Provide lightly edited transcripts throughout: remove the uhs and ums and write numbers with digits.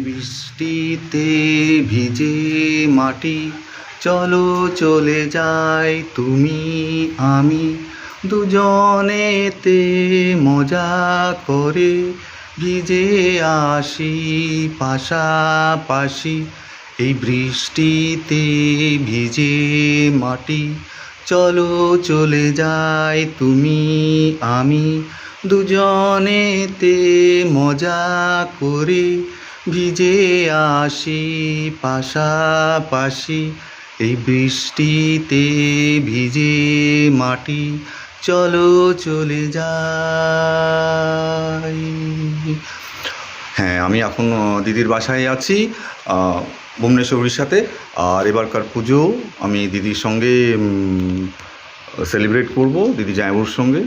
বৃষ্টিতে ভিজে মাটি, চলো চলে যাই তুমি আমি দুজনেতে মজা করে ভিজে আসি পাশাপাশি। এই বৃষ্টিতে ভিজে মাটি, চলো চলে যাই তুমি আমি দুজনেতে মজা করে ভিজে আসি পাশাপাশি। এই বৃষ্টিতে ভিজে মাটি, চলো চলে যাই। হ্যাঁ, আমি এখন দিদির বাসায় আছি, ভুবনেশ্বর উড়িষ্যাতে। আর এবারকার পুজো আমি দিদির সঙ্গে সেলিব্রেট করব, দিদি জামাইবাবুর সঙ্গে।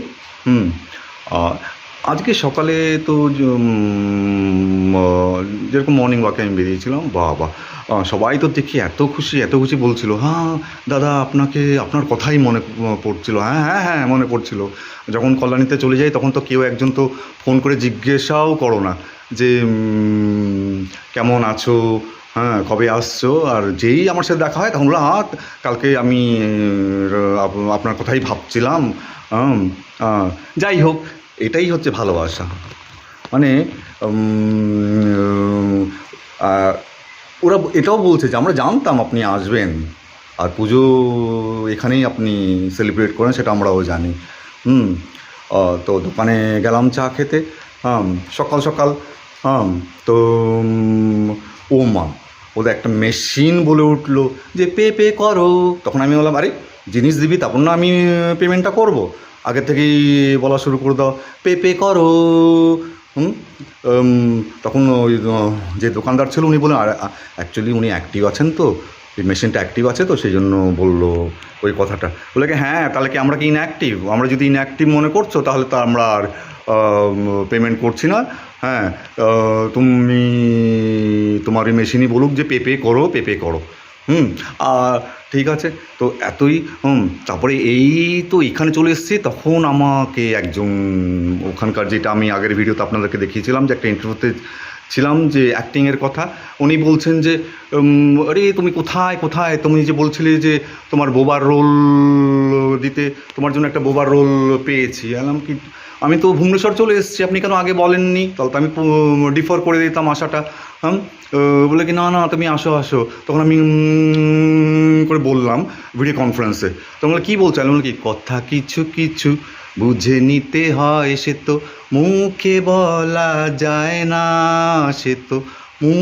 আজকে সকালে তো যেরকম মর্নিং ওয়াকে আমি বেরিয়েছিলাম, বাবা সবাই তো দেখি এত খুশি বলছিল। হ্যাঁ দাদা, আপনার কথাই মনে পড়ছিল। হ্যাঁ হ্যাঁ হ্যাঁ মনে পড়ছিল। যখন কল্যাণীতে চলে যাই তখন তো কেউ একজন তো ফোন করে জিজ্ঞাসাও করো না যে কেমন আছো, হ্যাঁ কবে আসছো। আর যেই আমার সাথে দেখা হয় তখন বলো, হ্যাঁ কালকে আমি আপনার কথাই ভাবছিলাম। যাই হোক, এটাই হচ্ছে ভালোবাসা। মানে ওরা এটাও বলছে যে আমরা জানতাম আপনি আসবেন, আর পুজো এখানেই আপনি সেলিব্রেট করেন, সেটা আমরাও জানি। তো দোকানে গেলাম চা খেতে, সকাল সকাল। তো ও মা, ওদের একটা মেশিন বলে উঠলো যে পে করো। তখন আমি বললাম, আরে জিনিস দিবি তারপর না আমি পেমেন্টটা করব, আগে থেকেই বলা শুরু করে দাও পে করো। তখন ওই যে দোকানদার ছিল উনি বললেন, আর অ্যাকচুয়ালি উনি অ্যাক্টিভ আছেন, তো এই মেশিনটা অ্যাক্টিভ আছে, তো সেই জন্য বললো ওই কথাটা। বলে কি, হ্যাঁ তাহলে কি আমরা কি ইনঅ্যাক্টিভ? আমরা যদি ইনঅ্যাক্টিভ মনে করছো তাহলে তো আমরা আর পেমেন্ট করছি না। হ্যাঁ, তুমি তোমার ওই মেশিনই বলুক যে পে করো। ঠিক আছে। তো এতই তারপরে এই তো এখানে চলে এসেছি, তখন আমাকে একজন ওখানকার, যেটা আমি আগের ভিডিওতে আপনাদেরকে দেখিয়েছিলাম যে একটা ইন্টারভিউতে ছিলাম যে অ্যাক্টিংয়ের কথা, উনি বলছেন যে আরে তুমি কোথায় তুমি যে বলছিলে যে তোমার বোবার রোল দিতে, তোমার জন্য একটা বোবার রোল পেয়েছি। বললাম কি, আমি তো ভুবনেশ্বর চলে এসেছি, আপনি কেন আগে বলেননি? তাহলে তো আমি ডিফার করে দিতাম আসাটা। বলে কি, না তুমি আসো। তখন আমি করে বললাম ভিডিও কনফারেন্সে। তখন বলে কী বলছো? আমি বলি কি, কথা কিছু বুঝে নিতে হয়, সে তো মুখে বলা যায় না, সে তো